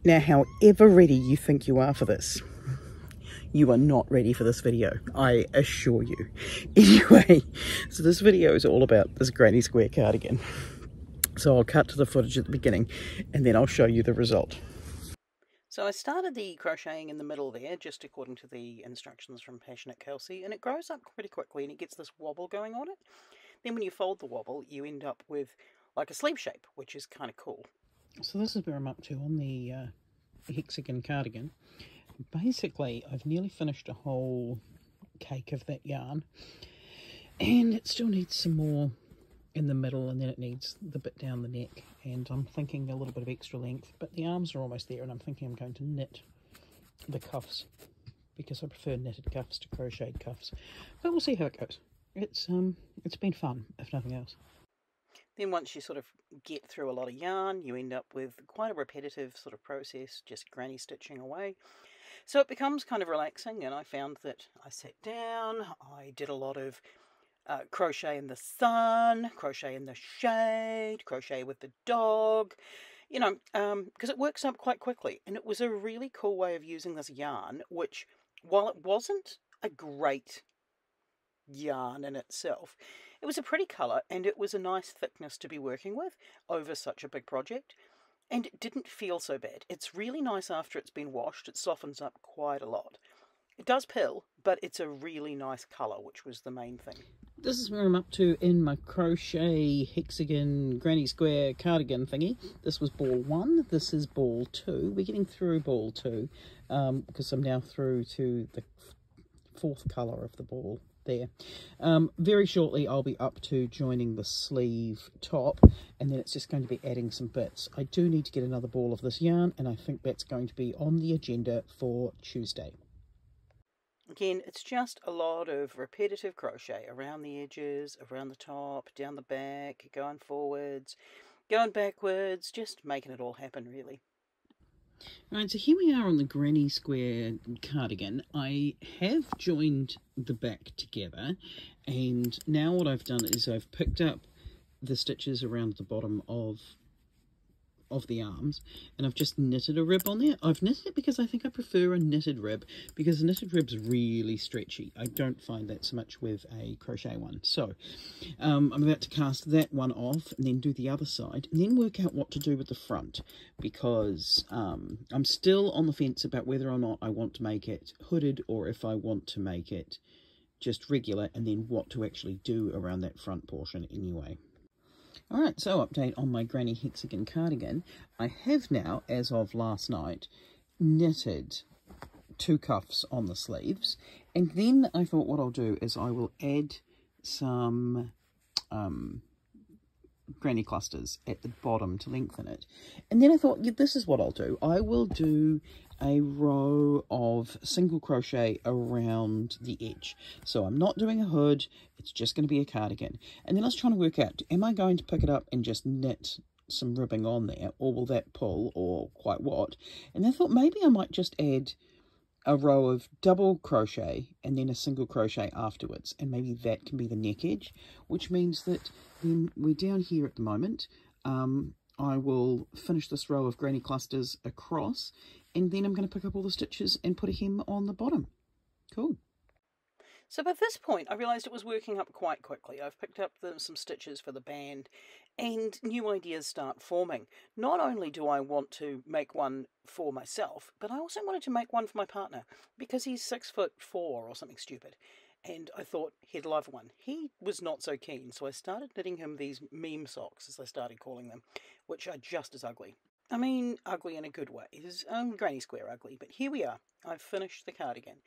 Now, however ready you think you are for this, you are not ready for this video, I assure you. Anyway, so this video is all about this granny square cardigan. So I'll cut to the footage at the beginning and then I'll show you the result. So I started the crocheting in the middle there, just according to the instructions from Passionate Kelsey, and it grows up pretty quickly and it gets this wobble going on it. Then when you fold the wobble, you end up with like a sleeve shape, which is kind of cool. So this is where I'm up to on the Hexagon Cardigan. Basically, I've nearly finished a whole cake of that yarn, and it still needs some more in the middle, and then it needs the bit down the neck, and I'm thinking a little bit of extra length, but the arms are almost there, and I'm thinking I'm going to knit the cuffs, because I prefer knitted cuffs to crocheted cuffs, but we'll see how it goes. It's been fun, if nothing else. Then once you sort of get through a lot of yarn, you end up with quite a repetitive sort of process, just granny stitching away. So it becomes kind of relaxing, and I found that I sat down, I did a lot of crochet in the sun, crochet in the shade, crochet with the dog, you know, because it works up quite quickly. And it was a really cool way of using this yarn, which, while it wasn't a great yarn in itself, it was a pretty colour and it was a nice thickness to be working with over such a big project, and it didn't feel so bad. It's really nice after it's been washed. It softens up quite a lot. It does pill, but it's a really nice colour, which was the main thing. This is where I'm up to in my crochet hexagon granny square cardigan thingy. This was ball 1, this is ball 2. We're getting through ball 2 because I'm now through to the 4th colour of the ball there. Very shortly I'll be up to joining the sleeve top, and then it's just going to be adding some bits. I do need to get another ball of this yarn, and I think that's going to be on the agenda for Tuesday. Again, it's just a lot of repetitive crochet around the edges, around the top, down the back, going forwards, going backwards, just making it all happen really. Right, so here we are on the granny square cardigan. I have joined the back together, and now what I've done is I've picked up the stitches around the bottom of the arms, and I've just knitted a rib on there. I've knitted it because I think I prefer a knitted rib, because a knitted rib's really stretchy. I don't find that so much with a crochet one. So I'm about to cast that one off and then do the other side, and then work out what to do with the front, because I'm still on the fence about whether or not I want to make it hooded or if I want to make it just regular, and then what to actually do around that front portion anyway. Alright, so update on my granny hexagon cardigan. I have now, as of last night, knitted 2 cuffs on the sleeves, and then I thought what I'll do is I will add some granny clusters at the bottom to lengthen it. And then I thought, yeah, this is what I'll do. I will do a row of single crochet around the edge. So I'm not doing a hood, it's just going to be a cardigan. And then I was trying to work out, am I going to pick it up and just knit some ribbing on there, or will that pull, or quite what? And I thought maybe I might just add a row of double crochet and then a single crochet afterwards, and maybe that can be the neck edge, which means that then we're down here at the moment. I will finish this row of granny clusters across, and then I'm going to pick up all the stitches and put a hem on the bottom. Cool. So by this point, I realised it was working up quite quickly. I've picked up some stitches for the band, and new ideas start forming. Not only do I want to make one for myself, but I also wanted to make one for my partner, because he's 6'4" or something stupid. And I thought he'd love one. He was not so keen, so I started knitting him these meme socks, as I started calling them, which are just as ugly. I mean, ugly in a good way. It's granny square ugly, but here we are. I've finished the cardigan.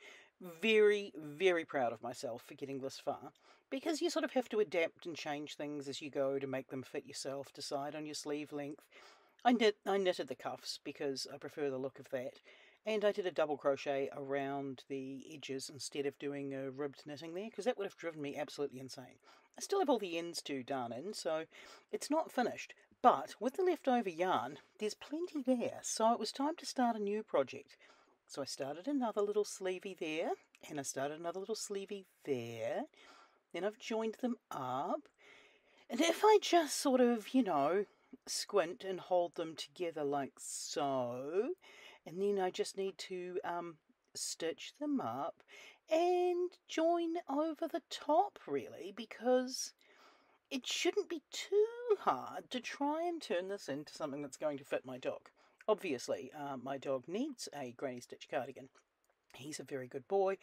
Very, very proud of myself for getting this far, because you sort of have to adapt and change things as you go to make them fit yourself, decide on your sleeve length. I knitted the cuffs because I prefer the look of that, and I did a double crochet around the edges instead of doing a ribbed knitting there, because that would have driven me absolutely insane. I still have all the ends to darn in, so it's not finished. But with the leftover yarn, there's plenty there, so it was time to start a new project. So I started another little sleevey there, and I started another little sleevey there. Then I've joined them up. And if I just sort of, you know, squint and hold them together like so, and then I just need to stitch them up and join over the top, really, because it shouldn't be too hard to try and turn this into something that's going to fit my dog. Obviously, my dog needs a granny stitch cardigan. He's a very good boy,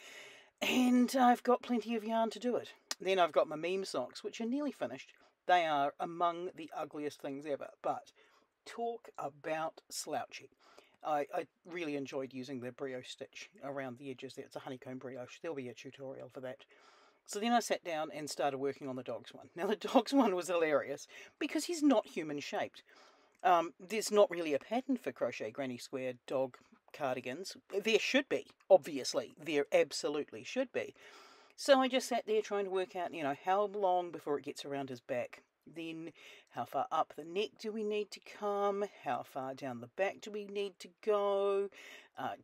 and I've got plenty of yarn to do it. Then I've got my meme socks, which are nearly finished. They are among the ugliest things ever, but talk about slouchy. I really enjoyed using the brioche stitch around the edges there. It's a honeycomb brioche. There'll be a tutorial for that. So then I sat down and started working on the dog's one. Now the dog's one was hilarious because he's not human shaped. There's not really a pattern for crochet granny square dog cardigans. There should be, obviously. There absolutely should be. So I just sat there trying to work out, how long before it gets around his back. Then how far up the neck do we need to come? How far down the back do we need to go?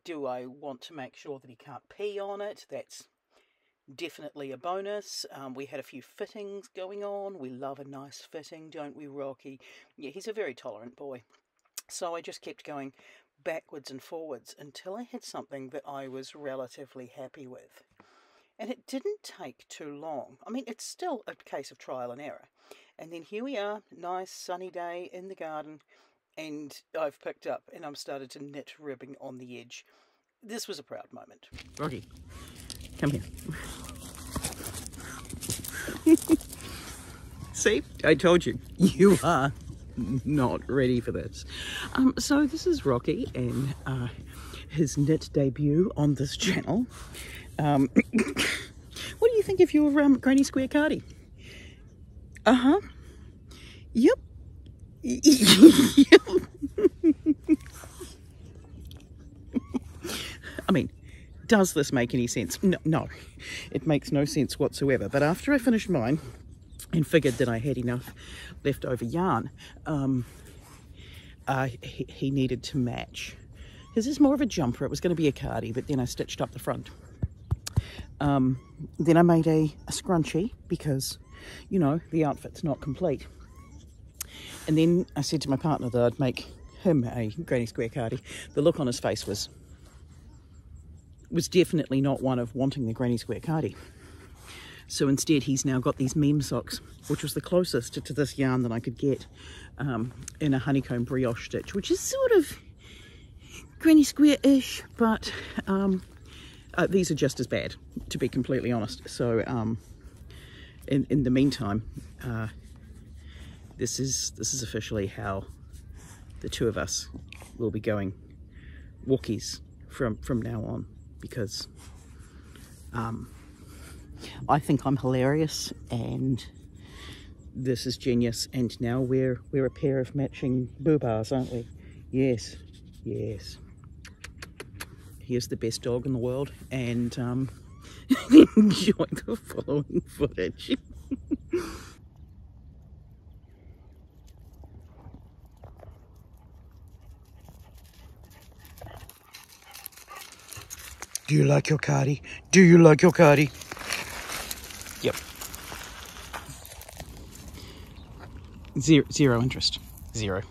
Do I want to make sure that he can't pee on it? That's definitely a bonus. We had a few fittings going on. We love a nice fitting, don't we, Rocky? Yeah, he's a very tolerant boy. So I just kept going backwards and forwards until I had something that I was relatively happy with. And it didn't take too long. I mean, it's still a case of trial and error. And then here we are, nice sunny day in the garden, and I've picked up and I've started to knit ribbing on the edge. This was a proud moment. Rocky, come here. See, I told you, you are not ready for this. So this is Rocky and his knit debut on this channel. What do you think of your granny square cardie? Uh-huh. Yep. Yep. I mean, does this make any sense? No, it makes no sense whatsoever. But after I finished mine and figured that I had enough leftover yarn, he needed to match. His is more of a jumper. It was going to be a cardie, but then I stitched up the front. Then I made a scrunchie because, the outfit's not complete. And then I said to my partner that I'd make him a granny square cardie. The look on his face was definitely not one of wanting the granny square cardie. So instead he's now got these meme socks, which was the closest to this yarn that I could get, in a honeycomb brioche stitch, which is sort of granny square-ish, but these are just as bad, to be completely honest. So in the meantime, this is officially how the two of us will be going walkies from now on, because I think I'm hilarious and this is genius, and now we're a pair of matching boobas, aren't we? Yes. He is the best dog in the world, and enjoy the following footage. Do you like your cardie? Do you like your cardie? Yep. Zero interest. Zero.